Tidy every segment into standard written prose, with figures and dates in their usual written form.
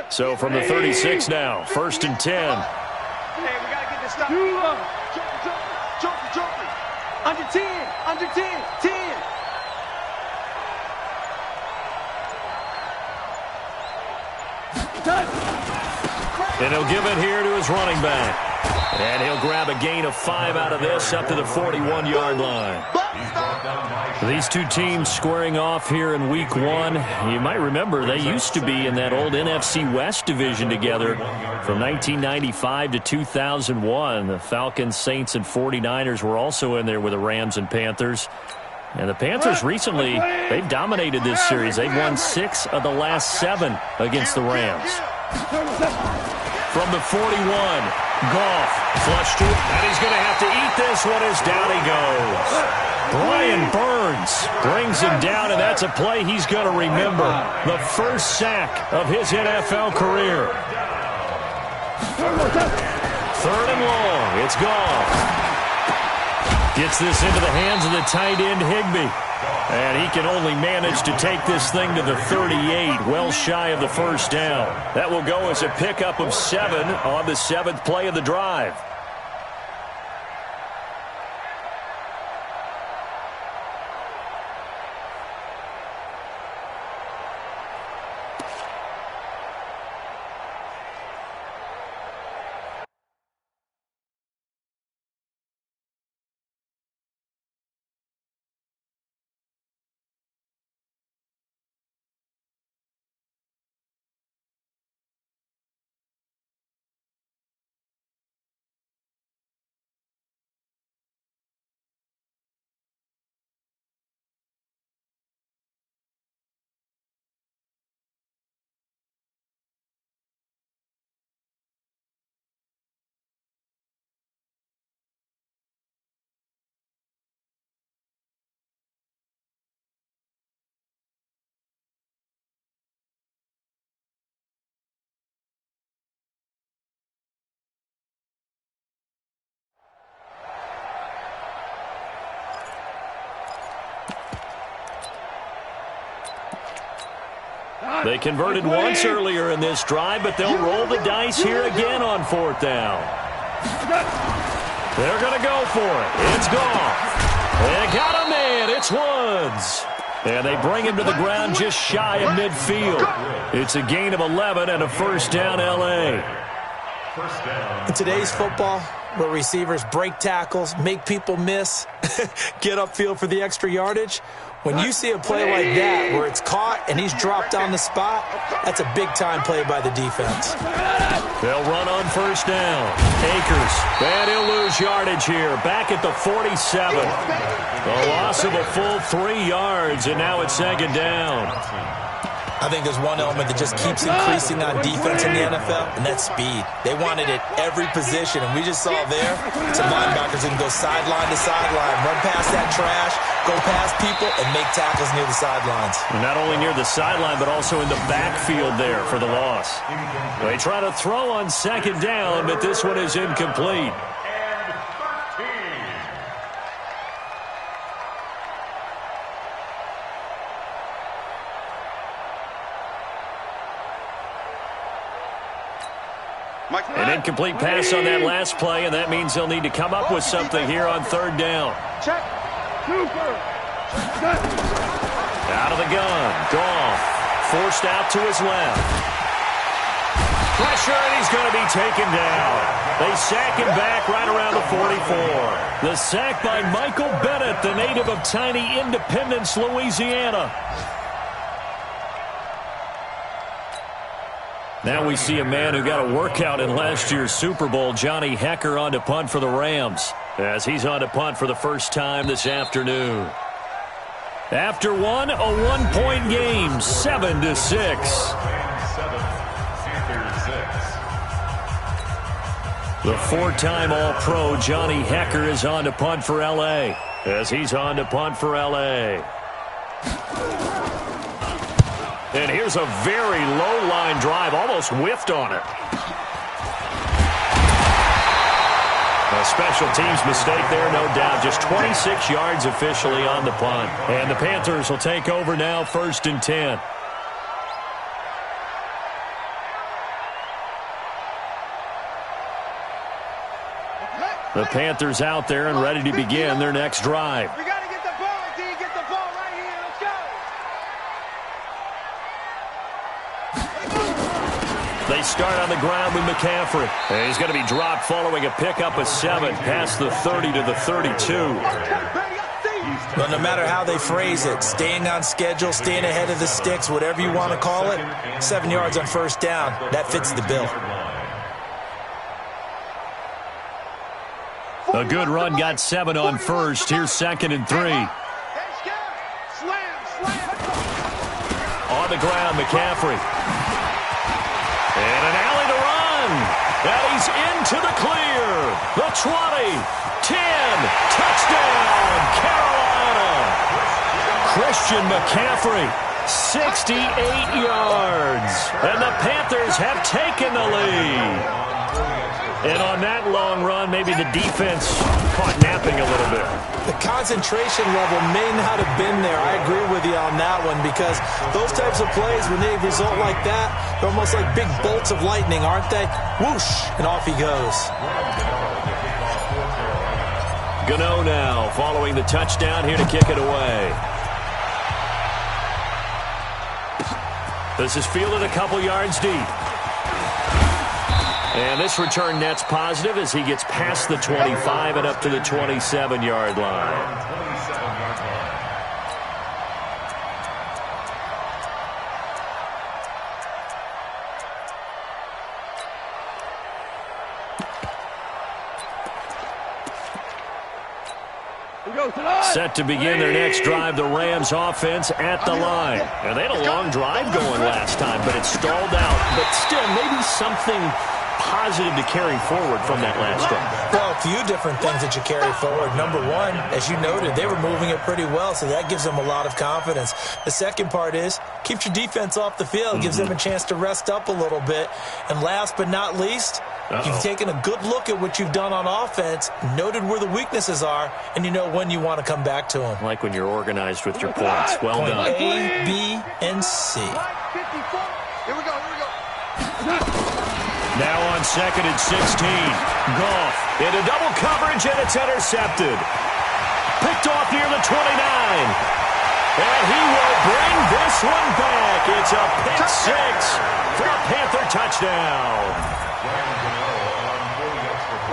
So from the 36 now, 1st and 10. Hey, we got to get this stop. Joker. Under 10. 10. And he'll give it here to his running back. And he'll grab a gain of 5 out of this up to the 41-yard line. These two teams squaring off here in Week 1. You might remember they used to be in that old NFC West division together from 1995 to 2001. The Falcons, Saints, and 49ers were also in there with the Rams and Panthers. And the Panthers recently, they've dominated this series. They've won 6 of the last 7 against the Rams. From the 41, Goff flushed to it, and he's going to have to eat this one as down he goes. Brian Burns brings him down, and that's a play he's going to remember. The first sack of his NFL career. 3rd and long. It's Goff. Gets this into the hands of the tight end, Higbee. And he can only manage to take this thing to the 38, well shy of the first down. That will go as a pickup of 7 on the 7th play of the drive. They converted once earlier in this drive, but they'll roll the dice here again on 4th down. They're going to go for it. It's Goff. They got a man. It's Woods. And they bring him to the ground just shy of midfield. It's a gain of 11 and a first down, L.A. In today's football, where receivers break tackles, make people miss, get upfield for the extra yardage, when you see a play like that where it's caught and he's dropped on the spot, that's a big-time play by the defense. They'll run on 1st down. Akers, and he'll lose yardage here. Back at the 47. A loss of a full 3 yards, and now it's 2nd down. I think there's one element that just keeps increasing on defense in the NFL, and that's speed. They want it at every position, and we just saw there some linebackers that can go sideline to sideline, run past that trash, go past people, and make tackles near the sidelines. And not only near the sideline, but also in the backfield there for the loss. They try to throw on 2nd down, but this one is incomplete. An incomplete pass on that last play, and that means they'll need to come up with something here on 3rd down. Out of the gun. Goff forced out to his left. Pressure, and he's going to be taken down. They sack him back right around the 44. The sack by Michael Bennett, the native of tiny Independence, Louisiana. Now we see a man who got a workout in last year's Super Bowl, Johnny Hekker, on to punt for the Rams, as he's on to punt for the first time this afternoon. After one, a 1-point game, 7-6. The 4-time All-Pro Johnny Hekker is on to punt for L.A., as he's on to punt for L.A. And here's a very low-line drive, almost whiffed on it. A special teams mistake there, no doubt. Just 26 yards officially on the punt. And the Panthers will take over now, 1st and 10. The Panthers out there and ready to begin their next drive. We got to get the ball until you get the ball right here. Let's go. They start on the ground with McCaffrey. And he's going to be dropped following a pickup of 7 past the 30 to the 32. Well, no matter how they phrase it, staying on schedule, staying ahead of the sticks, whatever you want to call it, 7 yards on first down, that fits the bill. A good run got 7 on first. Here's 2nd and 3. On the ground, McCaffrey. And an alley to run. And he's into the clear. The 20, 10, touchdown, Carolina. Christian McCaffrey, 68 yards. And the Panthers have taken the lead. And on that long run, maybe the defense caught napping a little bit. The concentration level may not have been there. I agree with you on that one because those types of plays, when they result like that, they're almost like big bolts of lightning, aren't they? Whoosh, and off he goes. Gano now following the touchdown here to kick it away. This is fielded a couple yards deep. And this return net's positive as he gets past the 25 and up to the 27-yard line. Set to begin their next drive, the Rams offense at the line. And they had a long drive going last time, but it stalled out. But still, maybe something positive to carry forward from that last drive. Well, a few different things that you carry forward. Number one, as you noted, they were moving it pretty well, so that gives them a lot of confidence. The second part is, keeps your defense off the field, gives them a chance to rest up a little bit. And last but not least, you've taken a good look at what you've done on offense, noted where the weaknesses are, and you know when you want to come back to them. Like when you're organized with your points. Well done. A, B, and C. Here we go. Now on 2nd and 16. Goff into double coverage, and it's intercepted. Picked off near the 29. And he will bring this one back. It's a pick 6 for a Panther touchdown.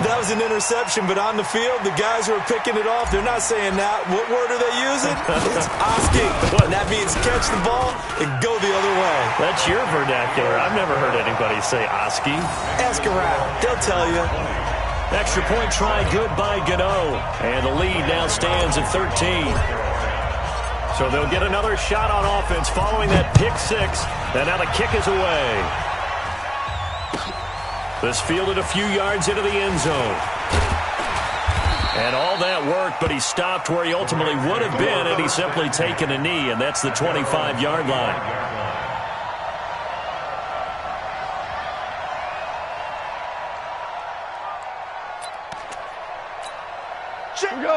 That was an interception, but on the field, the guys who are picking it off, they're not saying that. What word are they using? It's asking. And that means catch the ball and go the other way. That's your vernacular. I've never heard anybody say Oski. Ask around. They'll tell you. Extra point try good by Gano. And the lead now stands at 13. So they'll get another shot on offense following that pick 6. And now the kick is away. This fielded a few yards into the end zone. And all that worked, but he stopped where he ultimately would have been had he simply taken a knee, and that's the 25-yard line.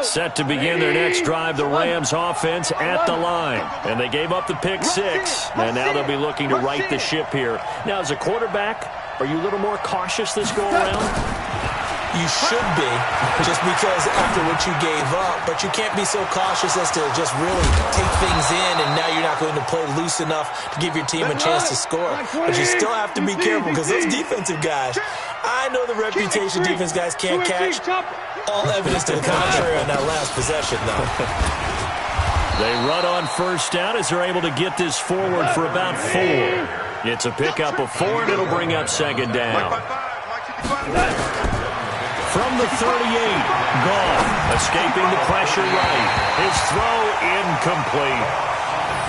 Set to begin their next drive, the Rams offense at the line. And they gave up the pick 6, and now they'll be looking to right the ship here. Now, as a quarterback, are you a little more cautious this go-around? You should be, just because after what you gave up. But you can't be so cautious as to just really take things in, and now you're not going to play loose enough to give your team a chance to score. But you still have to be careful because those defensive guys, I know the reputation defense guys can't catch. All evidence to the contrary on that last possession, though. They run on first down as they're able to get this forward for about 4. It's a pickup of 4, and it'll bring up 2nd down. From the 38, Goff escaping the pressure right. His throw incomplete.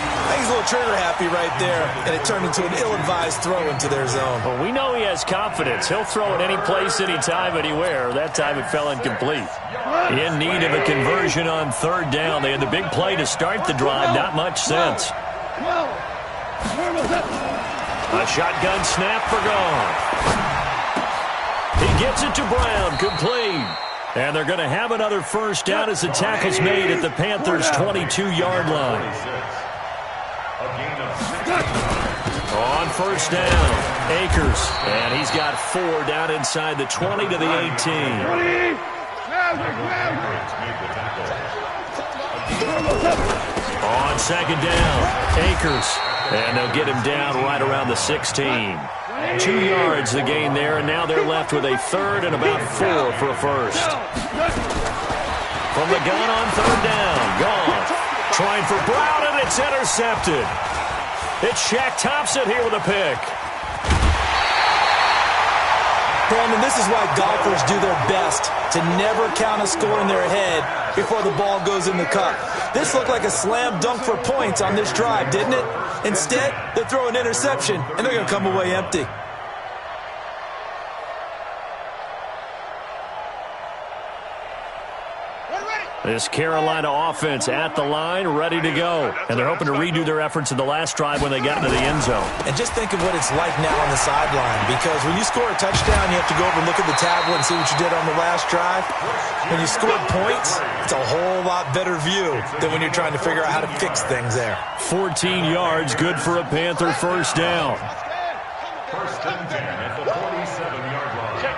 I think he's a little trigger happy right there, and it turned into an ill-advised throw into their zone. Well, we know he has confidence. He'll throw it any place, anytime, anywhere. That time it fell incomplete. In need of a conversion on 3rd down. They had the big play to start the drive. Not much sense. A shotgun snap for Goff. He gets it to Brown, complete. And they're going to have another first down as the tackle's made at the Panthers' 22-yard line. On first down, Akers. And he's got 4 down inside the 20 to the 18. On second down, Akers. And they'll get him down right around the 16. 2 yards the gain there, and now they're left with a third and about 4 for a first. From the gun on third down, gone. Trying for Brown, and it's intercepted. It's Shaq Thompson here with a pick. Brandon, this is why golfers do their best to never count a score in their head before the ball goes in the cup. This looked like a slam dunk for points on this drive, didn't it? Instead, they throw an interception, and they're going to come away empty. This Carolina offense at the line, ready to go. And they're hoping to redo their efforts in the last drive when they got into the end zone. And just think of what it's like now on the sideline, because when you score a touchdown, you have to go over and look at the tablet and see what you did on the last drive. When you scored points, it's a whole lot better view than when you're trying to figure out how to fix things there. 14 yards, good for a Panther first down. First and 10 at the 47-yard line.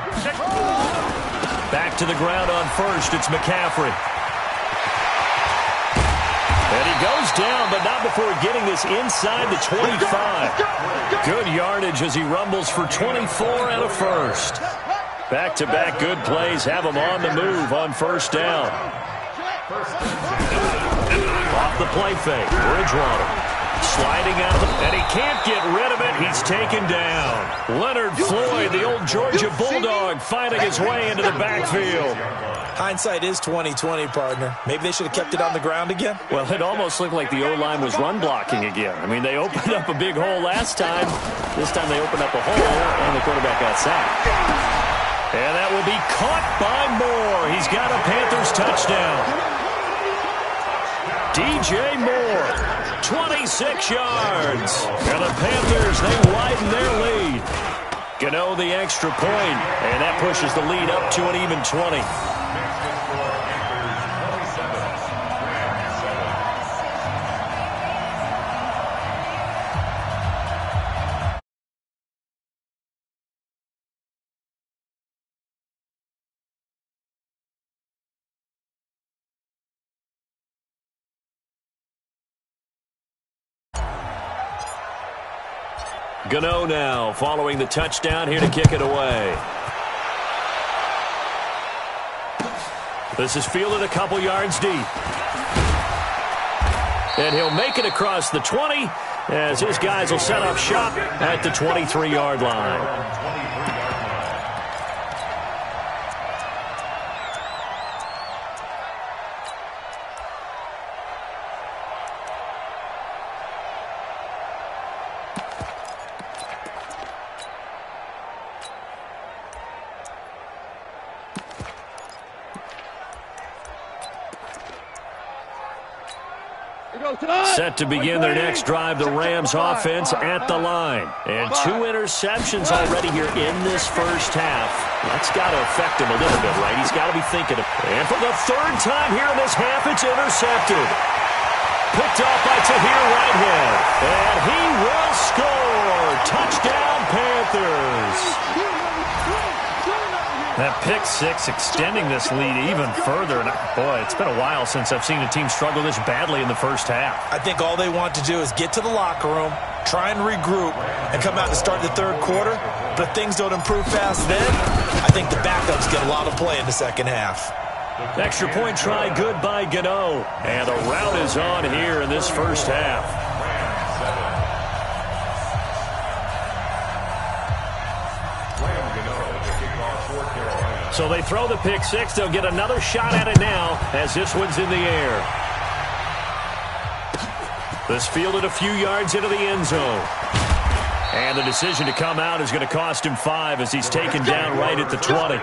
Back to the ground on first, it's McCaffrey. And he goes down, but not before getting this inside the 25. Good yardage as he rumbles for 24 and a first. Back-to-back good plays have him on the move on first down. Off the play fake, Bridgewater. Sliding out of the... And he can't get rid of it. He's taken down. Leonard Floyd, the old Georgia Bulldog, finding his way into the backfield. Hindsight is 20/20, partner. Maybe they should have kept it on the ground again. Well, it almost looked like the O-line was run blocking again. I mean, they opened up a big hole last time. This time they opened up a hole, and the quarterback got sacked. And that will be caught by Moore. He's got a Panthers touchdown. DJ Moore, 26 yards. And the Panthers, they widen their lead. Gano the extra point, and that pushes the lead up to an even 20. Gano now following the touchdown here to kick it away. This is fielded a couple yards deep. And he'll make it across the 20 as his guys will set up shop at the 23-yard line. Set to begin their next drive, the Rams offense at the line. And 2 interceptions already here in this first half. That's got to affect him a little bit, right? He's got to be thinking of it. And for the 3rd time here in this half, it's intercepted. Picked off by Tahir Whitehead. And he will score. Touchdown, Panthers. That pick six extending this lead even further. And boy, it's been a while since I've seen a team struggle this badly in the first half. I think all they want to do is get to the locker room, try and regroup, and come out to start the 3rd quarter. But if things don't improve fast then, I think the backups get a lot of play in the second half. Extra point try, good by Gano. And the rout is on here in this first half. So they throw the pick six. They'll get another shot at it now as this one's in the air. This fielded a few yards into the end zone. And the decision to come out is going to cost him 5 as he's taken down right at the 20.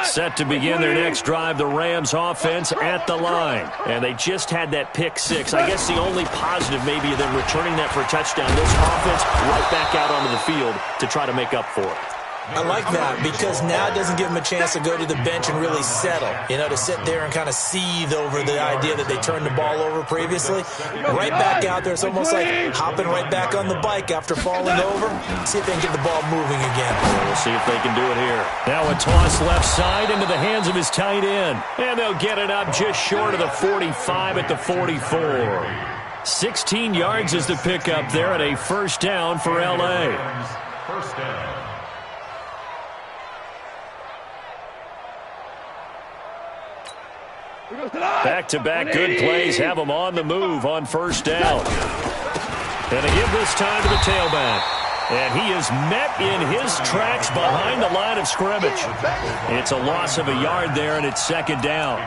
Set to begin their next drive, the Rams offense at the line. And they just had that pick six. I guess the only positive maybe them returning that for a touchdown. This offense right back out onto the field to try to make up for it. I like that because now it doesn't give him a chance to go to the bench and really settle, to sit there and kind of seethe over the idea that they turned the ball over previously. Right back out there. It's almost like hopping right back on the bike after falling over. See if they can get the ball moving again. We'll see if they can do it here. Now a toss left side into the hands of his tight end. And they'll get it up just short of the 45 at the 44. 16 yards is the pickup there at a first down for L.A. First down. Back-to-back good plays have them on the move on first down. And they give this time to the tailback. And he is met in his tracks behind the line of scrimmage. It's a loss of a yard there, and it's second down.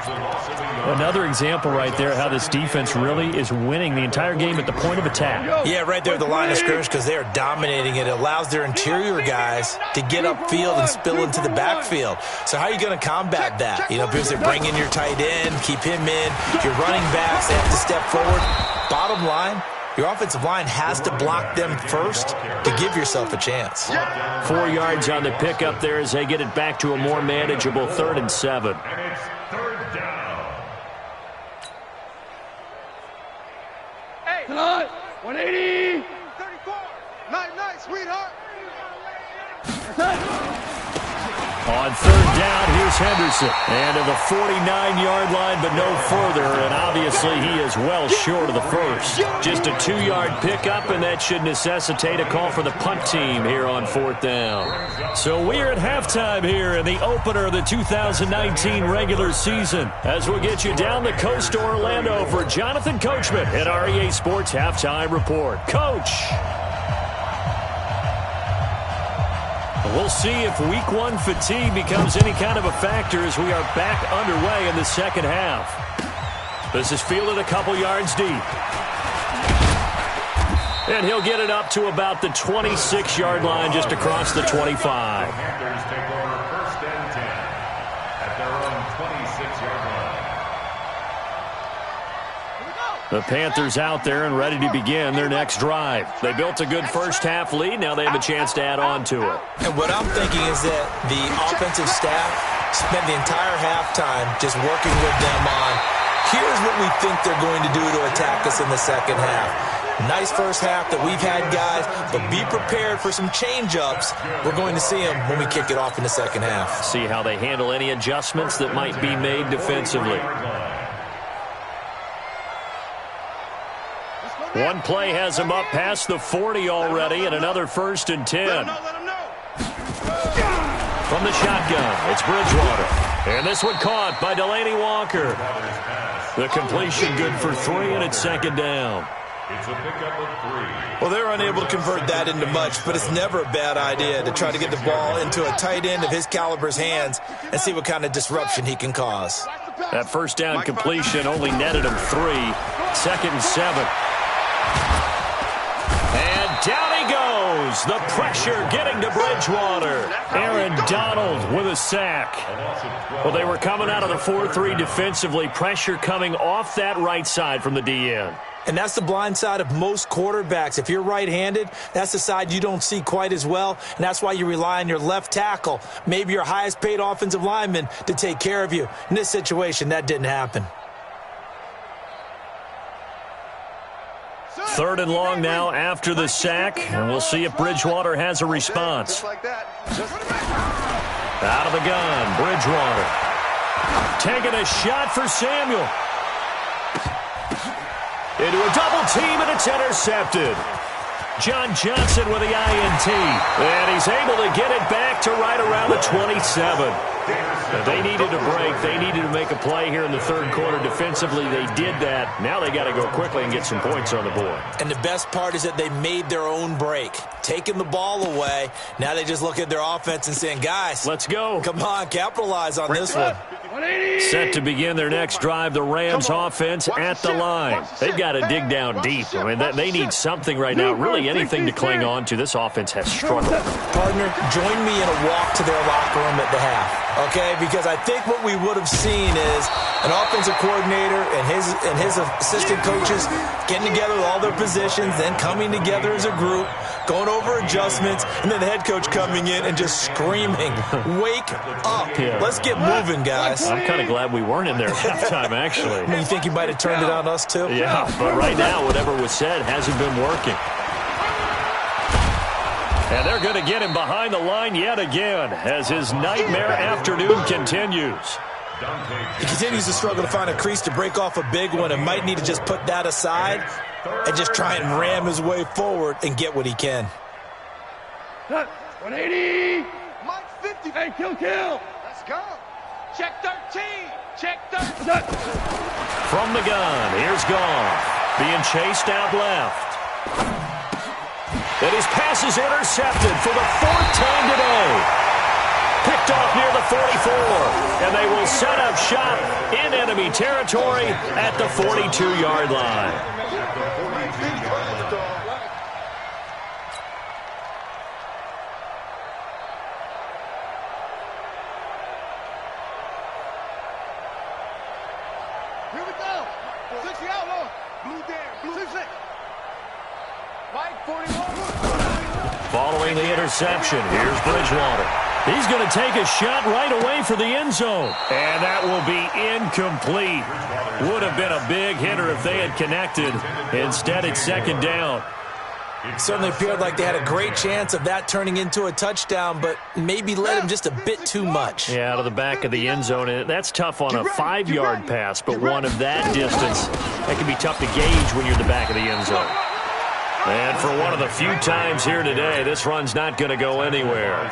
Another example right there how this defense really is winning the entire game at the point of attack. Yeah, right there at the line of scrimmage because they are dominating it. It allows their interior guys to get upfield and spill into the backfield. So how are you going to combat that? Because they bring in your tight end, keep him in. Your running backs, they have to step forward. Bottom line, your offensive line has to block them first to give yourself a chance. 4 yards on the pickup there as they get it back to a more manageable 3rd and 7. And it's third down. Hey, tonight, 180. 34. Night, sweetheart. On 3rd down, here's Henderson. And to the 49-yard line, but no further. And obviously, he is well short of the first. Just a 2-yard pickup, and that should necessitate a call for the punt team here on 4th down. So we're at halftime here in the opener of the 2019 regular season. As we'll get you down the coast to Orlando for Jonathan Coachman at our EA Sports Halftime Report. Coach. We'll see if Week 1 fatigue becomes any kind of a factor as we are back underway in the second half. This is fielded a couple yards deep. And he'll get it up to about the 26-yard line just across the 25. Panthers take over 1st and 10 at their own 26-yard line. The Panthers out there and ready to begin their next drive. They built a good first half lead. Now they have a chance to add on to it. And what I'm thinking is that the offensive staff spent the entire halftime just working with them on, here's what we think they're going to do to attack us in the second half. Nice first half that we've had, guys, but be prepared for some change-ups. We're going to see them when we kick it off in the second half. See how they handle any adjustments that might be made defensively. One play has him up past the 40 already, and another 1st and 10. Let him know. From the shotgun, it's Bridgewater. And this one caught by Delaney Walker. The completion good for 3, and it's second down. It's a pickup of 3. Well, they're unable to convert that into much, but it's never a bad idea to try to get the ball into a tight end of his caliber's hands and see what kind of disruption he can cause. That first down completion only netted him 3. 2nd and 7. And down he goes. The pressure getting to Bridgewater. Aaron Donald with a sack. Well, they were coming out of the 4-3 defensively. Pressure coming off that right side from the DN. And that's the blind side of most quarterbacks. If you're right-handed, that's the side you don't see quite as well, and that's why you rely on your left tackle, maybe your highest-paid offensive lineman, to take care of you. In this situation, that didn't happen. 3rd and long now after the sack, and we'll see if Bridgewater has a response. Out of the gun, Bridgewater. Taking a shot for Samuel. Into a double team, and it's intercepted. John Johnson with the INT. And he's able to get it back to right around the 27. They needed a break. They needed to make a play here in the 3rd quarter. Defensively, they did that. Now they got to go quickly and get some points on the board. And the best part is that they made their own break. Taking the ball away. Now they just look at their offense and saying, guys, let's go. Come on, capitalize on this one. Set to begin their next drive, the Rams offense at the line. They've got to dig down deep. I mean, they need something right now, really anything to cling on to. This offense has struggled. Partner, join me in a walk to their locker room at the half, okay? Because I think what we would have seen is An offensive coordinator and his assistant coaches getting together with all their positions, then coming together as a group, going over adjustments, and then the head coach coming in and just screaming, "Wake up. Yeah. Let's get moving, guys." I'm kind of glad we weren't in there at halftime, actually. I mean, you think you might have turned it on us, too? Yeah, but right now, whatever was said hasn't been working. And they're going to get him behind the line yet again as his nightmare afternoon continues. He continues to struggle to find a crease to break off a big one and might need to just put that aside and just try and ram his way forward and get what he can. 180. Mike 50. Hey, kill. Let's go. Check 13. Check 13. From the gun, here's Goff. Being chased out left. And his pass is intercepted for the 4th time today. Picked off near the 44, and they will set up shop in enemy territory at the 42-yard line. Here we go. 60 outlaw. Blue there. Blue 6. Mike 41. Following the interception, here's Bridgewater. He's going to take a shot right away for the end zone. And that will be incomplete. Would have been a big hitter if they had connected. Instead, it's 2nd down. It certainly appeared like they had a great chance of that turning into a touchdown, but maybe led him just a bit too much. Yeah, out of the back of the end zone. And that's tough on a 5-yard pass, but one of that distance, that can be tough to gauge when you're in the back of the end zone. And for one of the few times here today, this run's not going to go anywhere.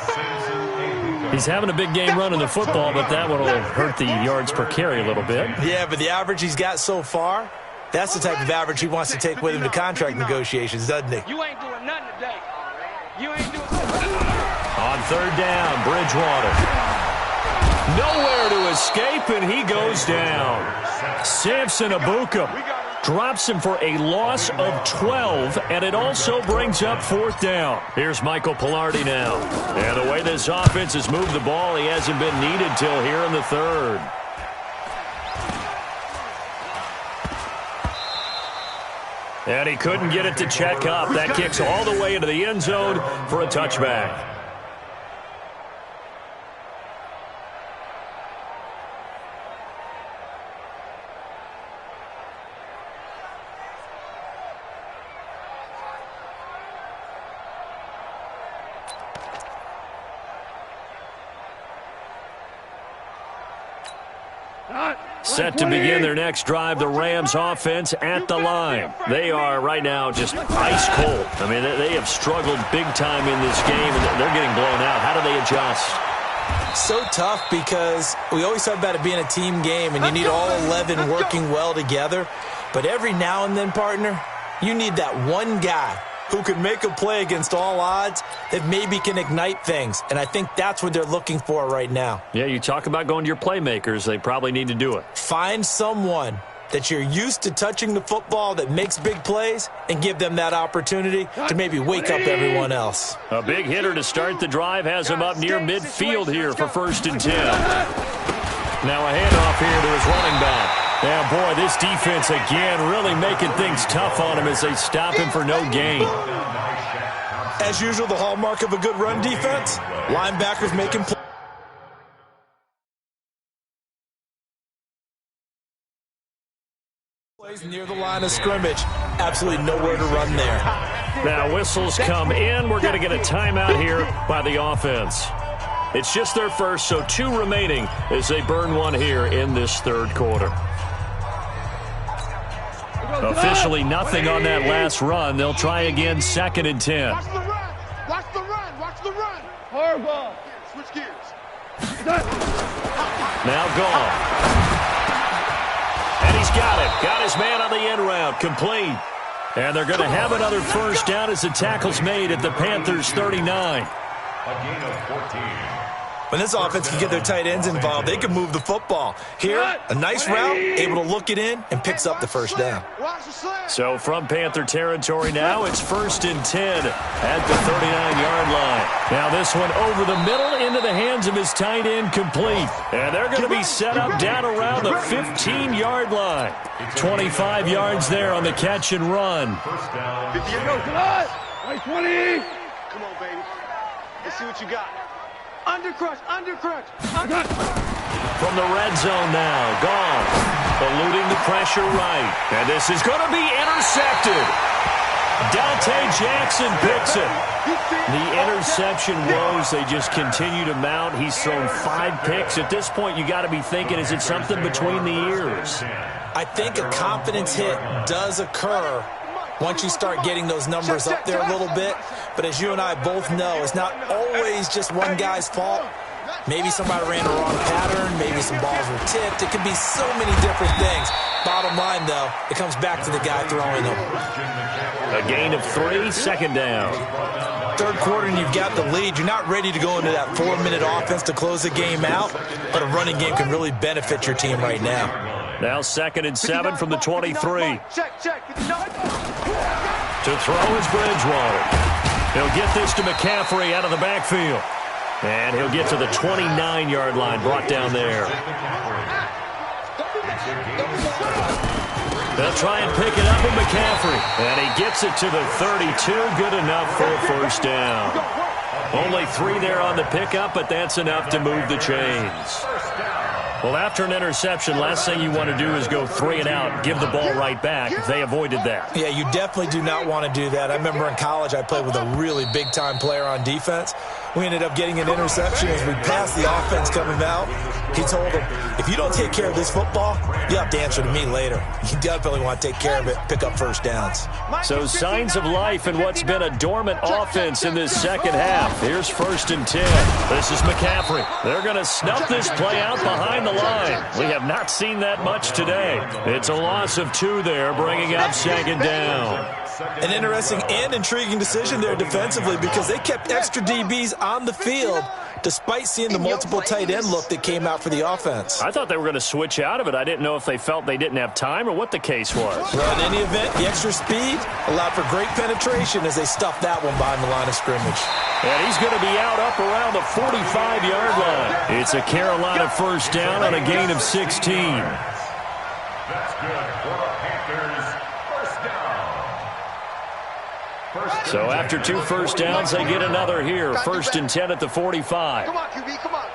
He's having a big game running the football, but that one will hurt the yards per carry a little bit. Yeah, but the average he's got so far, that's the type of average he wants to take with him to contract negotiations, doesn't he? You ain't doing nothing today. You ain't doing nothing. On 3rd down, Bridgewater. Nowhere to escape, and he goes down. Samson Abuka drops him for a loss of 12, and it also brings up 4th down. Here's Michael Pilardi now. And the way this offense has moved the ball, he hasn't been needed till here in the 3rd. And he couldn't get it to check up. That kicks all the way into the end zone for a touchback. Set to begin their next drive, the Rams offense at the line. They are right now just ice cold. I mean, they have struggled big time in this game, and they're getting blown out. How do they adjust? So tough because we always talk about it being a team game, and you need all 11 working well together. But every now and then, partner, you need that one guy who can make a play against all odds that maybe can ignite things. And I think that's what they're looking for right now. Yeah, you talk about going to your playmakers. They probably need to do it. Find someone that you're used to touching the football that makes big plays and give them that opportunity to maybe wake up everyone else. A big hitter to start the drive has him up near midfield here for 1st and 10. Now a handoff here to his running back. Yeah, boy, this defense again really making things tough on him as they stop him for no gain. As usual, the hallmark of a good run defense, linebackers making plays near the line of scrimmage. Absolutely nowhere to run there. Now whistles come in. We're going to get a timeout here by the offense. It's just their first, so 2 remaining as they burn one here in this 3rd quarter. Officially nothing on that last run. They'll try again 2nd and 10. Watch the run. Watch the run. Watch the run. Horrible. Switch gears. Now Goff. And he's got it. Got his man on the end route. Complete. And they're going to have another 1st down as the tackle's made at the Panthers' 39. A gain of 14. When this offense can get their tight ends involved, they can move the football. Here, a nice route, able to look it in, and picks up the first down. So from Panther territory now, it's 1st and 10 at the 39-yard line. Now this one over the middle into the hands of his tight end, complete. And they're going to be set up down around the 15-yard line. 25 yards there on the catch and run. 50 yards. Come on. 20. Come on, baby. Let's see what you got. Undercrush. From the red zone now, gone. Eluding the pressure right. And this is going to be intercepted. Dante Jackson picks it. The interception woes, they just continue to mount. He's thrown 5 picks. At this point, you got to be thinking, is it something between the ears? I think a confidence hit does occur once you start getting those numbers up there a little bit. But as you and I both know, it's not always just one guy's fault. Maybe somebody ran the wrong pattern. Maybe some balls were tipped. It can be so many different things. Bottom line, though, it comes back to the guy throwing them. A gain of 3, 2nd down. Third quarter and you've got the lead. You're not ready to go into that 4-minute offense to close the game out, but a running game can really benefit your team right now. Now 2nd and 7 from the 23. To throw is Bridgewater. He'll get this to McCaffrey out of the backfield. And he'll get to the 29-yard line, brought down there. They'll try and pick it up with McCaffrey. And he gets it to the 32. Good enough for a first down. Only 3 there on the pickup, but that's enough to move the chains. Well, after an interception, last thing you want to do is go 3 and out, give the ball right back. They avoided that. Yeah, you definitely do not want to do that. I remember in college I played with a really big-time player on defense. We ended up getting an interception as we passed the offense coming out. He told him, if you don't take care of this football, you have to answer to me later. You definitely want to take care of it, pick up first downs. So signs of life in what's been a dormant offense in this second half. Here's 1st and 10. This is McCaffrey. They're going to snuff this play out behind the line. We have not seen that much today. It's a loss of 2 there, bringing up 2nd down. An interesting and intriguing decision there defensively because they kept extra DBs on the field despite seeing the multiple tight end look that came out for the offense. I thought they were going to switch out of it. I didn't know if they felt they didn't have time or what the case was. Well, in any event, the extra speed allowed for great penetration as they stuffed that one behind the line of scrimmage. And he's going to be out up around the 45-yard line. It's a Carolina first down on a gain of 16. That's good for the Panthers. First down. So after 2 first downs, they get another here. 1st and 10 at the 45. Come on, QB, come on.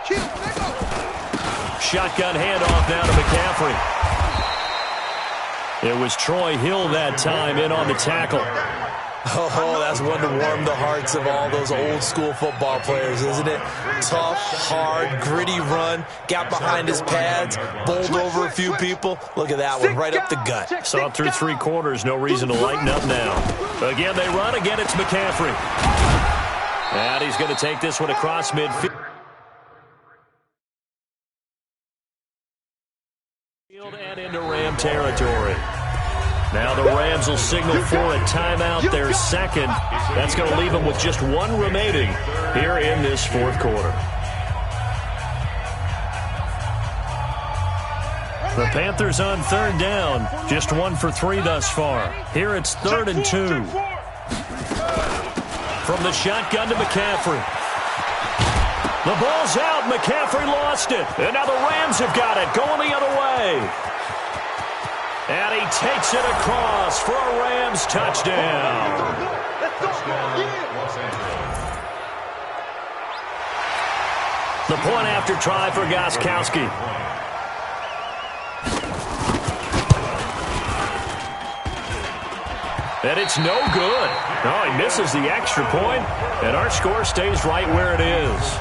Kill, let go. Shotgun handoff now to McCaffrey. It was Troy Hill that time in on the tackle. Oh, that's one to warm the hearts of all those old-school football players, isn't it? Tough, hard, gritty run, got behind his pads, bowled over a few people. Look at that one, right up the gut. Saw it through 3 quarters, no reason to lighten up now. Again, they run. Again, it's McCaffrey. And he's going to take this one across midfield. And into Ram territory. Now the Rams will signal for a timeout, their 2nd. That's going to leave them with just 1 remaining here in this 4th quarter. The Panthers on 3rd down, just 1 for 3 thus far. Here it's 3rd and 2. From the shotgun to McCaffrey. The ball's out. McCaffrey lost it. And now the Rams have got it, going the other way. And he takes it across for a Rams touchdown. The point after try for Gostkowski. And it's no good. Oh, he misses the extra point, and our score stays right where it is.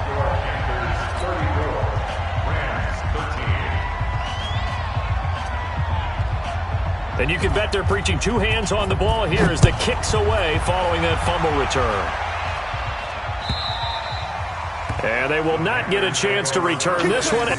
And you can bet they're preaching 2 hands on the ball here as the kick's away following that fumble return. And they will not get a chance to return this one.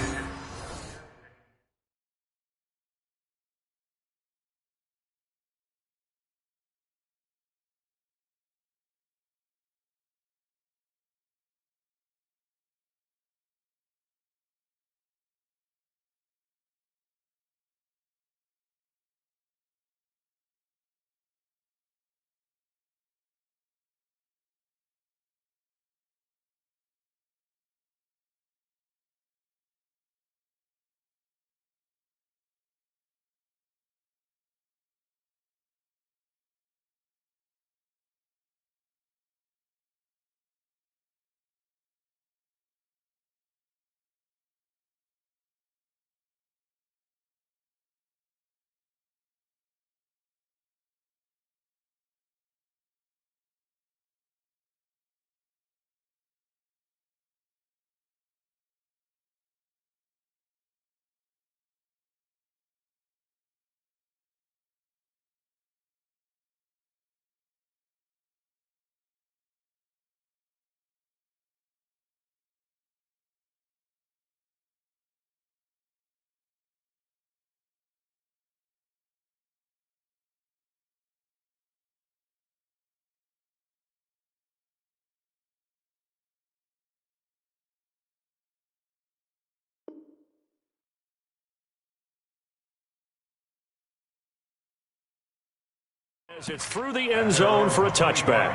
As it's through the end zone for a touchback.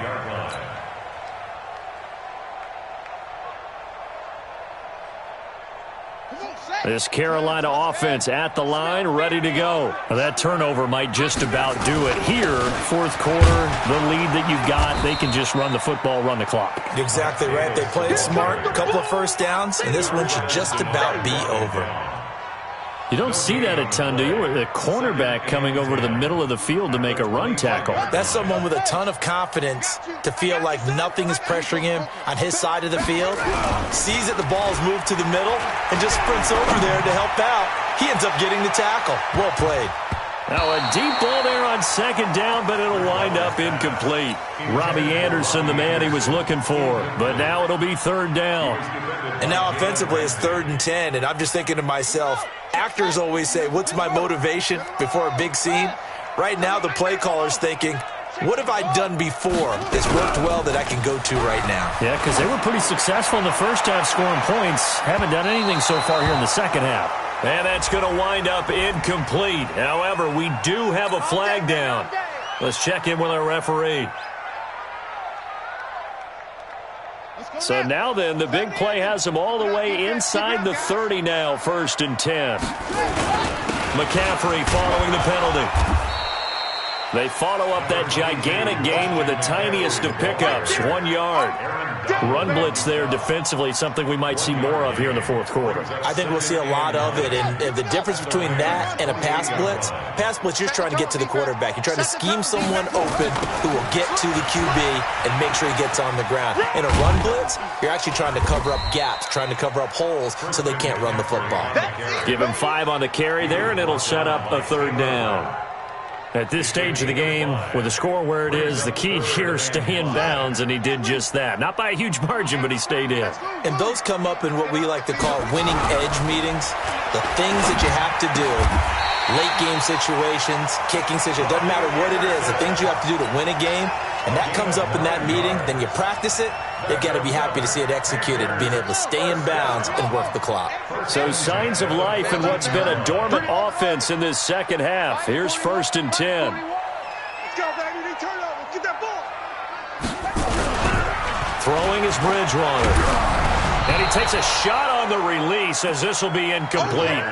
This Carolina offense at the line, ready to go. That turnover might just about do it here. Fourth quarter, the lead that you've got, they can just run the football, run the clock. You're exactly right. They played smart, a couple of first downs, and this one should just about be over. You don't see that a ton, do you? The cornerback coming over to the middle of the field to make a run tackle. That's someone with a ton of confidence to feel like nothing is pressuring him on his side of the field. Sees that the ball's moved to the middle and just sprints over there to help out. He ends up getting the tackle. Well played. Now a deep ball there on second down, but it'll wind up incomplete. Robbie Anderson, the man he was looking for. But now it'll be third down. And now offensively it's 3rd and 10, and I'm just thinking to myself, actors always say, what's my motivation before a big scene? Right now the play caller's thinking, what have I done before that's worked well that I can go to right now? Yeah, because they were pretty successful in the first half scoring points. Haven't done anything so far here in the second half. And that's going to wind up incomplete. However, we do have a flag down. Let's check in with our referee. So now then, the big play has them all the way inside the 30 now, 1st and 10. McCaffrey following the penalty. They follow up that gigantic gain with the tiniest of pickups, 1 yard. Run blitz there defensively, something we might see more of here in the fourth quarter. I think we'll see a lot of it, and the difference between that and a pass blitz, you're just trying to get to the quarterback. You're trying to scheme someone open who will get to the QB and make sure he gets on the ground. In a run blitz, you're actually trying to cover up gaps, trying to cover up holes so they can't run the football. Give him 5 on the carry there, and it'll set up a 3rd down. At this stage of the game, with the score where it is, the key here is stay in bounds, and he did just that. Not by a huge margin, but he stayed in. And those come up in what we like to call winning edge meetings. The things that you have to do, late game situations, kicking situations, doesn't matter what it is, the things you have to do to win a game, and that comes up in that meeting, then you practice it, you've got to be happy to see it executed, being able to stay in bounds and work the clock. So signs of life in what's been a dormant offense in this second half. Here's 1st and 10. Let's go, baby. Turnover. Get that ball. Throwing is Bridgewater. And he takes a shot on the release as this will be incomplete.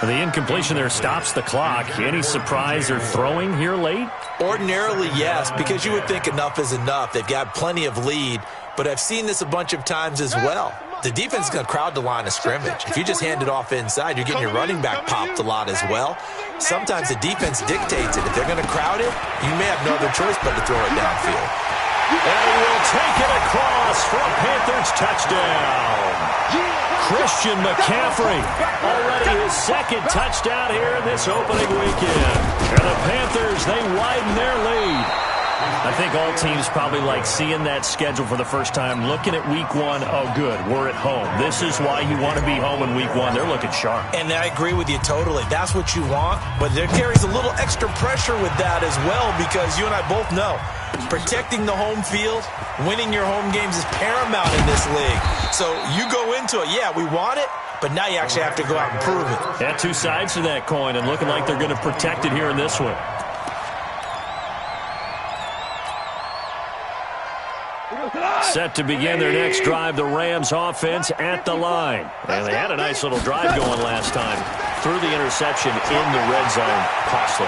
The incompletion there stops the clock. Any surprise they're throwing here late? Ordinarily, yes, because you would think enough is enough. They've got plenty of lead, but I've seen this a bunch of times as well. The defense is going to crowd the line of scrimmage. If you just hand it off inside, you're getting your running back popped a lot as well. Sometimes the defense dictates it. If they're going to crowd it, you may have no other choice but to throw it downfield. And he will take it across for a Panthers touchdown. Christian McCaffrey, already his 2nd touchdown here in this opening weekend. And the Panthers, they widen their lead. I think all teams probably like seeing that schedule for the first time, looking at week 1. Oh, good, we're at home. This is why you want to be home in week 1. They're looking sharp. And I agree with you totally. That's what you want, but there carries a little extra pressure with that as well, because you and I both know protecting the home field, winning your home games is paramount in this league. So you go into it, yeah, we want it, but now you actually have to go out and prove it. Yeah, 2 sides to that coin, and looking like they're going to protect it here in this one. Set to begin their next drive, the Rams offense at the line. And they had a nice little drive going last time. Threw the interception in the red zone. Costly.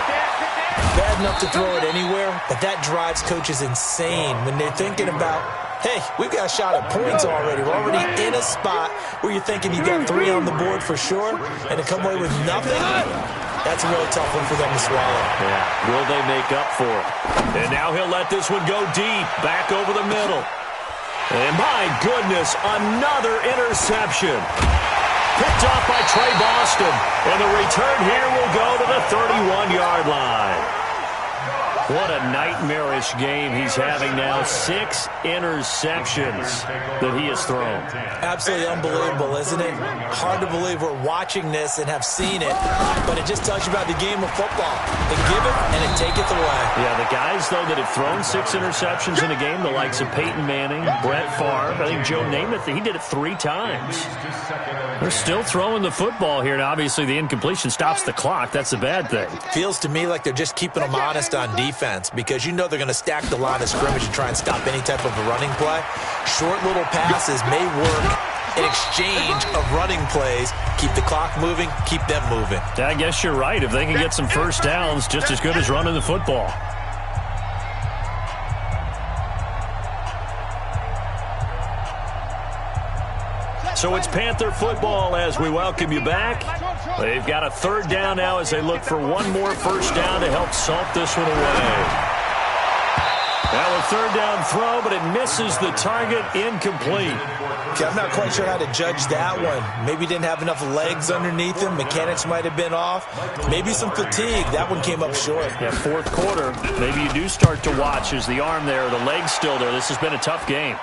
Bad enough to throw it anywhere, but that drives coaches insane when they're thinking about, hey, we've got a shot at points already. We're already in a spot where you're thinking you got 3 on the board for sure, and to come away with nothing, that's a really tough one for them to swallow. Yeah, will they make up for it? And now he'll let this one go deep, back over the middle. And my goodness, another interception. Picked off by Trey Boston. And the return here will go to the 31-yard line. What a nightmarish game he's having now. 6 interceptions that he has thrown. Absolutely unbelievable, isn't it? Hard to believe we're watching this and have seen it, but it just tells you about the game of football. They give it and it taketh away. Yeah, the guys, though, that have thrown 6 interceptions in a game, the likes of Peyton Manning, Brett Favre, I think Joe Namath, he did it 3 times. They're still throwing the football here, and obviously the incompletion stops the clock. That's a bad thing. Feels to me like they're just keeping them honest on defense. defense because you know they're going to stack the line of scrimmage and try and stop any type of a running play. Short little passes may work in exchange of running plays. Keep the clock moving, keep them moving. I guess you're right. If they can get some first downs, just as good as running the football. So it's Panther football as we welcome you back. They've got a third down now as they look for one more first down to help salt this one away. Now a third down throw, but it misses the target, incomplete. Okay, I'm not quite sure how to judge that one. Maybe didn't have enough legs underneath him. Mechanics might have been off. Maybe some fatigue. That one came up short. Yeah, fourth quarter, maybe you do start to watch as the arm there, the leg's still there. This has been a tough game.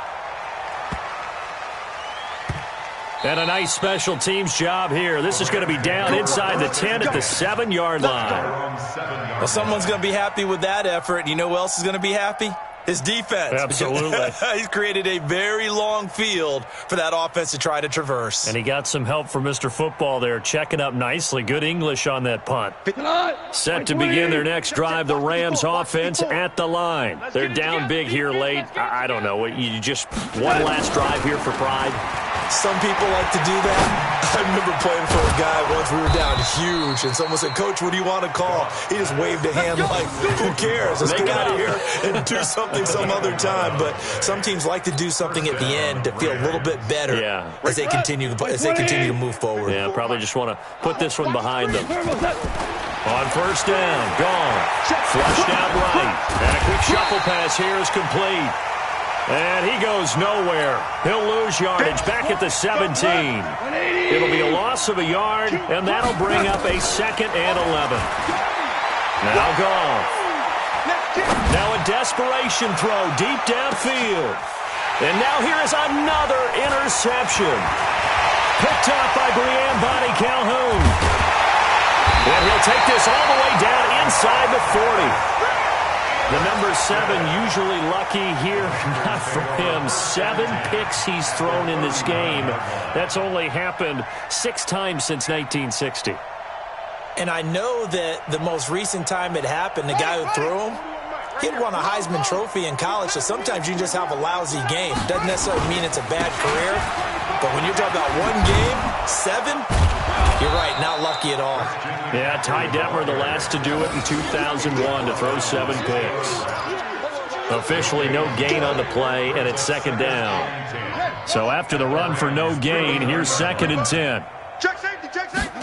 And a nice special teams job here. This is going to be down inside the 10 at the 7-yard line. Well, someone's going to be happy with that effort. You know who else is going to be happy? His defense. Absolutely. He's created a very long field for that offense to try to traverse. And he got some help from Mr. Football there, checking up nicely. Good English on that punt. Set to begin their next drive, the Rams offense at the line. They're down big here late. I don't know. You just one last drive here for pride? Some people like to do that. I remember playing for a guy once. We were down huge, and someone said, "Coach, what do you want to call?" He just waved a hand like, who cares? Let's get out of here and do something some other time. But some teams like to do something at the end to feel a little bit better as they continue to move forward. Yeah, probably just want to put this one behind them. On first down, gone. Flushed out right. And a quick shuffle pass here is complete. And he goes nowhere. He'll lose yardage back at the 17. It'll be a loss of a yard, and that'll bring up a 2nd and 11. Now gone. Now a desperation throw deep downfield. And now here is another interception. Picked up by Brian Bonnie Calhoun. And he'll take this all the way down inside the 40. The number 7 usually lucky here, not for him. 7 picks he's thrown in this game. That's only happened 6 times since 1960. And I know that the most recent time it happened, the guy who threw him, he'd won a Heisman Trophy in college, so sometimes you just have a lousy game. Doesn't necessarily mean it's a bad career, but when you're talking about one game, 7, you're right, not lucky at all. Yeah, Ty Detmer, the last to do it in 2001, to throw 7 picks. Officially no gain on the play, and it's 2nd down. So after the run for no gain, here's 2nd and 10. Check safety, check safety.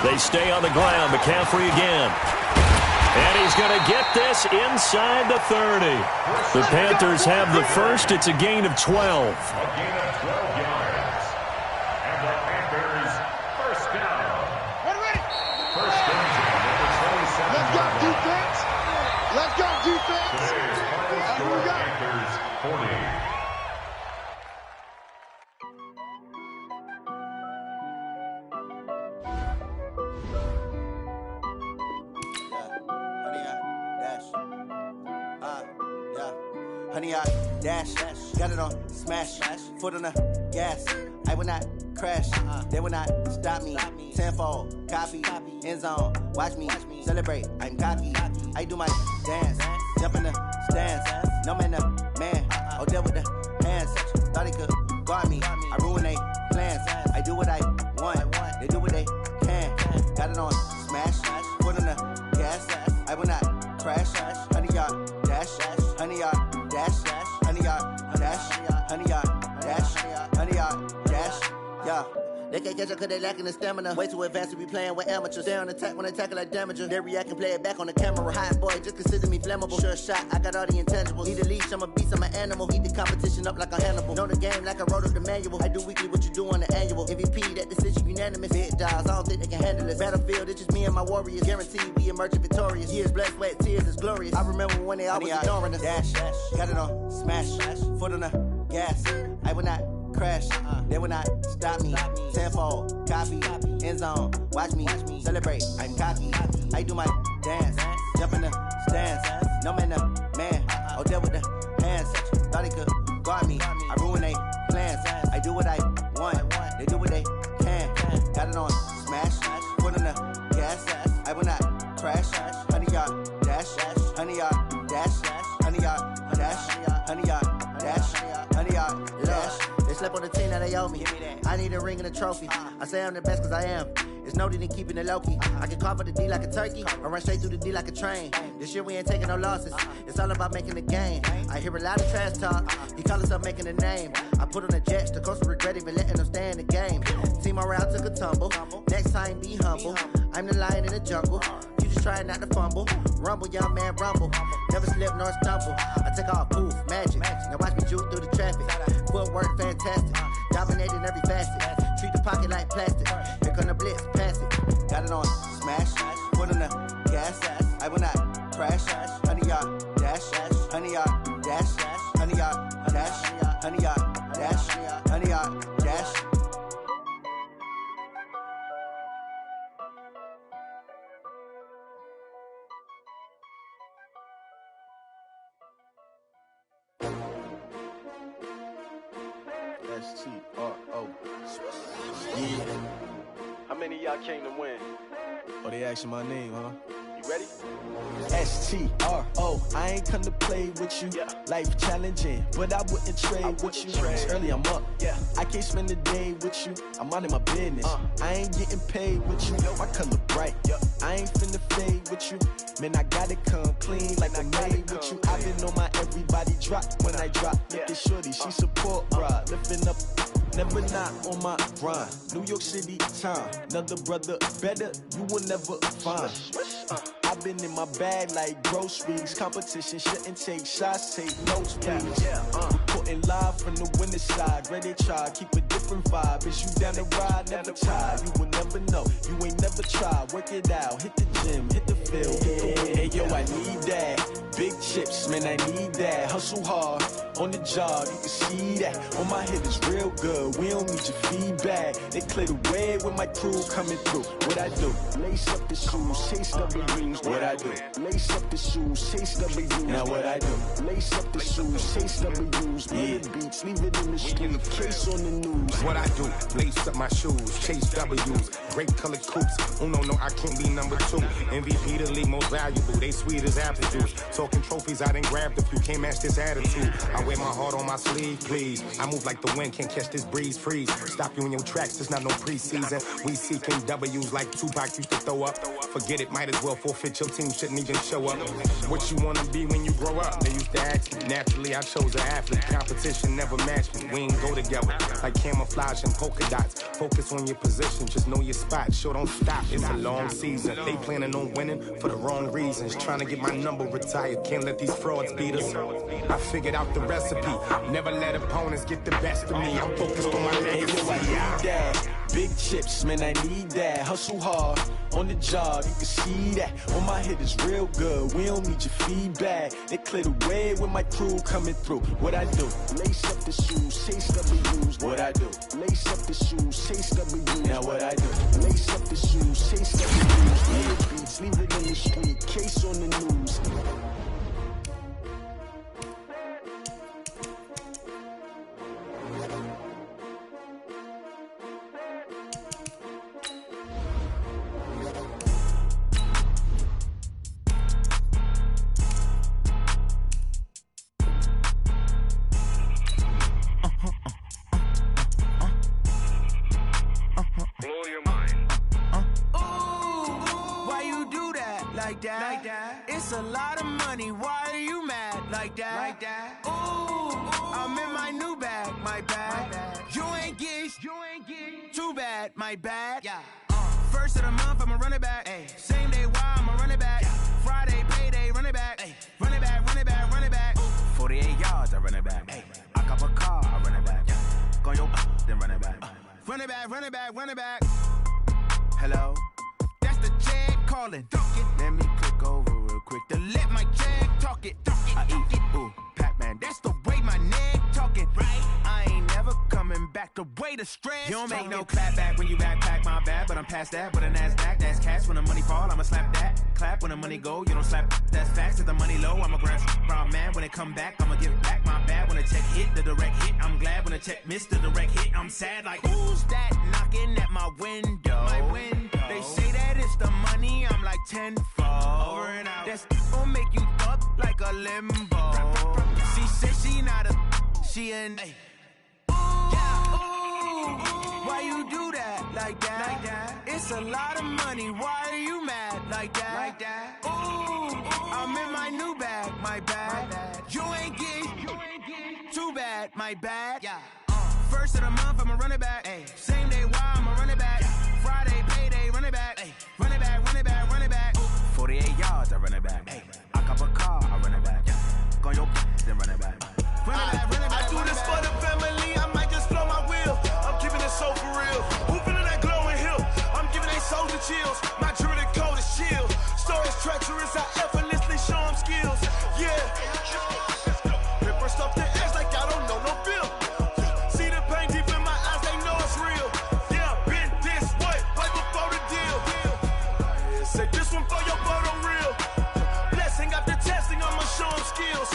They stay on the ground. McCaffrey again. And he's going to get this inside the 30. The Panthers have the first. It's a gain of 12. A gain of 12 yards. And the Panthers first down. First down to number 27. Let's go, defense. Let's go, defense. Today's final score, Panthers 40. Honey, I dash, got it on smash, foot on the gas. I will not crash, they will not stop me. Tenfold, copy, end zone, watch me celebrate. I'm cocky, I do my dance, jump in the stands. No man, the man, oh, deal with the hands. Thought he could guard me, I ruin they plans. I do what I want, they do what they can. Got it on smash, foot on the gas. I will not crash, honey, y'all dash, honey, y'all. Honey, yard, dash, honey, yard, dash, honey, yard, dash, yeah. They can't catch up cause they lacking the stamina. Way too advanced to be playing with amateurs. Stay on attack when they tackle like damager. They react and play it back on the camera. Hot boy, just consider me flammable. Sure shot, I got all the intangibles. Need a leash, I'm a beast, I'm an animal. Eat the competition up like a Hannibal. Know the game like I wrote up the manual. I do weekly what you do on the annual. MVP, that decision unanimous. Big dials, I don't think they can handle it. Battlefield, it's just me and my warriors. Guaranteed we emerging victorious. Years, blood, sweat, tears, it's glorious. I remember when they always ignoring us. Dash, got it on smash, foot on the gas. I will not crash, they will not stop me. Tenfold, copy, end zone, watch me celebrate. I'm cocky, I do my dance, jump in the stands. No man, the man, oh, deal with the hands. Thought he could guard me, I ruin they plans. I do what I want, they do what they can. Got it on smash, foot on the gas. I will not crash, honey, y'all dash. slept on the team, now they owe me. I need a ring and a trophy. I say I'm the best cause I am. It's no need in keeping it low-key. I can carve for the D like a turkey, or run straight through the D like a train. This year we ain't taking no losses. It's all about making the game. I hear a lot of trash talk. He call us up making a name. I put on the jets, the coach will regret even letting them stay in the game. Team around took a tumble. Next time be humble. I'm the lion in the jungle. You just trying not to fumble. Rumble, young man, rumble. Never slip nor stumble. I take off, poof, magic. Now watch me juke through the traffic. Footwork fantastic. Dominating every facet. Treat the pocket like plastic. Here come the blitz, pass it. Got it on smash. Foot on the gas. I will not crash. 100-yard dash. 100-yard dash. 100-yard dash. 100-yard dash. 100-yard dash. S-T-R-O. Yeah. How many of y'all came to win? Oh, they asking my name, huh? You ready? S-T-R-O. I ain't come to play with you. Yeah. Life challenging, but I wouldn't trade with you. It's early, I'm up. Yeah. I can't spend the day with you. I'm minding my business. I ain't getting paid with you. My color bright. I ain't finna fade with you. Man, I gotta come clean like I'm made with you. I've been on my everybody drop when I drop. Look at shorty, she support rod. Lifting up, never not on my grind. New York City time. Another brother better, you will never find. I've been in my bag like groceries. Competition shouldn't take shots, take notes, please. Reporting live from the winter side. Ready to try, keep a different vibe. Is you down the ride, never tired. You will never know, you ain't never tried. Work it out, hit the gym, hit the field. Hey yo, I need that. Big chips, man, I need that. Hustle hard, on the job, you can see that. On my head is real good, we don't need your feedback. They clear the way with my crew coming through. What I do? Lace up the shoes, chase W's. What I do? Lace up the shoes, chase W's. Now what I do? Lace up the shoes, chase W's. Yeah, beats, leave it in the street, case on the news. What I do? Lace up my shoes, chase W's. Great colored coops. Uno, no, I can't be number 2. MVP the league most valuable. They sweet as apple juice. Talking trophies, I done grabbed a few. Can't match this attitude. I wear my heart on my sleeve, please. I move like the wind, can't catch this breeze. Freeze. Stop you in your tracks. There's not no preseason. We seeking W's like Tupac used to throw up. Forget it, might as well forfeit. Your team shouldn't even show up. What you wanna be when you grow up? They used to ask me. Naturally, I chose an athlete. Competition never matched me. We ain't go together like camouflage and polka dots. Focus on your position, just know your spot. Sure, don't stop. It's a long season. They planning on winning for the wrong reasons. Trying to get my number retired. Can't let these frauds beat us. I figured out the recipe. Never let opponents get the best of me. I'm focused on my legacy. I need that. Big chips, man, I need that. Hustle hard, on the job, you can see that. On my head is real good, we don't need your feedback. They clear the way with my crew coming through. What I do? Lace up the shoes, chase W's. What I do? Lace up the shoes, chase W's. Now what I do? Lace up the shoes, chase W's. Yeah, beats, leave it in the street, case on the news. Like that. It's a lot of money. Why are you mad like that? Ooh, I'm in my new bag, my bad. You ain't get too bad, my bad. Yeah. First of the month, I'ma run it back. Ay. Same day, why I'ma run it back. Yeah. Friday, payday, run it back. Ay. Run it back, run it back, run it back. Ooh. 48 yards, I run it back. Ay. I cop a car, I run it back. Yeah. Go your then run it back. Run it back, run it back, run it back. Hello? That's the check calling. Let me click over real quick to let my check talk it. I eat it. Ooh, Pac-Man, that's the way my neck talking. Right? I ain't never coming back the way the stress. You don't make no clap back when you backpack, my bad. But I'm past that, but a NASDAQ, that's cash. When the money fall, I'ma slap that. Clap when the money go, you don't slap. That's facts. If the money low, I'ma grab brown man. When it come back, I'ma give back my bad. When the check hit, the direct hit. I'm glad when the check missed the direct hit. I'm sad like, who's that knocking at my window? My window. They say that it's the money, I'm like tenfold. Over and out. That's gon' make you up like a limbo. She said she not a, she an, yeah. why you do that like that? It's a lot of money, why are you mad like that? Ooh, I'm in my new bag, my bad. You ain't getting too bad, my bad. First of the month, I'ma run it back. Same day, why I'ma run it back. Friday, payday, run it back. Run it back, run it back, run it back. 48 yards, I run it back. I cop a car, I run it back. Go on your then run it back. Run it back, run it back. I do this for the family, I might just blow my wheel. I'm keeping it so for real. Who feeling that glowing hill? I'm giving they soldier chills. My jewelry code is chill. Stories treacherous, I effortlessly show them skills. Yeah. Paper stuff the edge like I don't know no feel. See the pain deep in my eyes, they know it's real. Yeah, been this way, way before the deal. Say this one for your photo real. Blessing after testing, I'ma show them skills.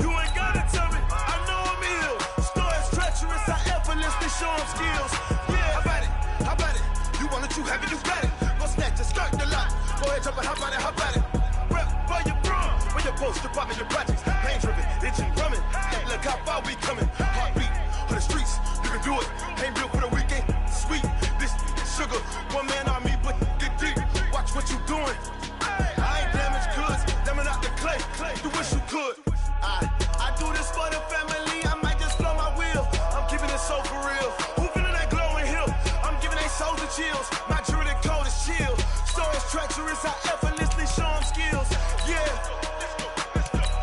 You ain't gotta tell me, I know I'm ill. Stories treacherous, I effortlessly show them skills. Yeah, how about it? You want it, you have it, you got it. Go snatch it, skirt the lot. Go ahead, jump it, how about it? Rep for your bro, where your post, department, your projects. Pain driven, itching, drumming. Hey, look how far we coming. Heartbeat on the streets, you can do it. Ain't built for the weekend, sweet. This sugar, one man army, but get deep. Watch what you doing. I ain't damaged goods, damn out the clay. You wish you could. I do this for the family, I might just blow my wheel. I'm keeping it so for real. Who feeling that glowing hill? I'm giving they soldier chills. My jewelry code is chill. Stories treacherous, I effortlessly show them skills. Yeah.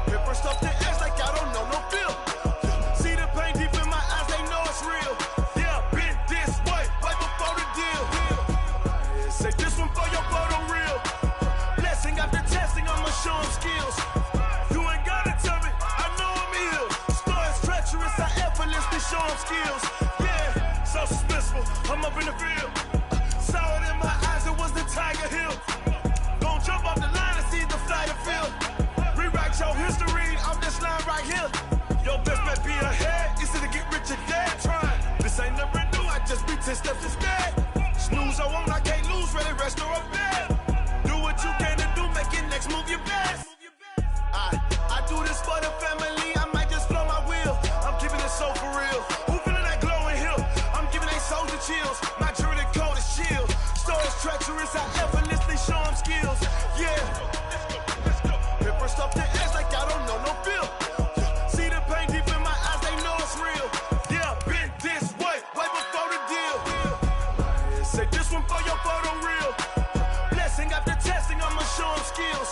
Paper stuff the edge like I don't know no feel. See the pain deep in my eyes, they know it's real. Yeah, been this way, way before the deal. Say this one for your photo real. Blessing after testing, I'ma show them skills. You ain't gotta tell me, I know I'm ill. Stories treacherous, I effortlessly show them skills. Yeah, so suspenseful, I'm up in the field. Saw it in my eyes, it was the Tiger Hill. Gon' jump off the line and see the flight of field. Rewrite your history off this line right here. Your best bet be ahead, easy to get rich or dead trying. This ain't never new, I just be 10 steps instead. Snooze I won't, I can't lose, ready, rest or a bed. Do what you can to do, make it next move your best. I do this for the family, I might just blow my wheel. I'm keeping it so for real. Who feeling that glowing hill? I'm giving they soldier chills. My jewelry code is chill. Stories treacherous, I effortlessly show them skills. Yeah. Paper stuff the edge like I don't know no feel. See the pain deep in my eyes, they know it's real. Yeah, been this way, way before the deal. Say this one for your photo real. Blessing after testing, I'ma show them skills.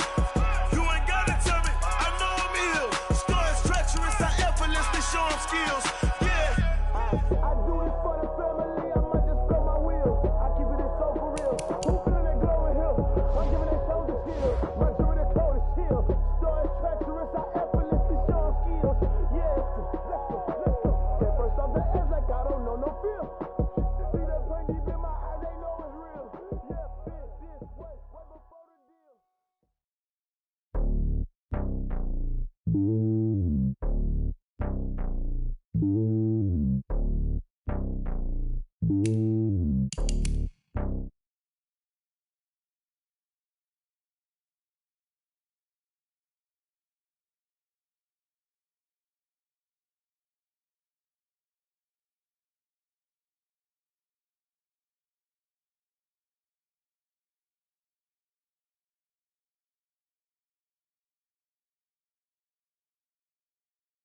You ain't gotta tell me, I know I'm ill. Stories treacherous, I effortlessly show them skills. Yeah. I do this for the family, I might just blow my wheel. I keep it so for real. Who feeling that glowing hill? I'm giving that soldier chill. My jewelry code is chill. Stories treacherous, I effortlessly show them skills. Yeah, let's go. Get first off the edge like I don't know no feel. See that pain deep in my eyes, they know it's real. Yeah, been this way, way before the deal. Mm-hmm.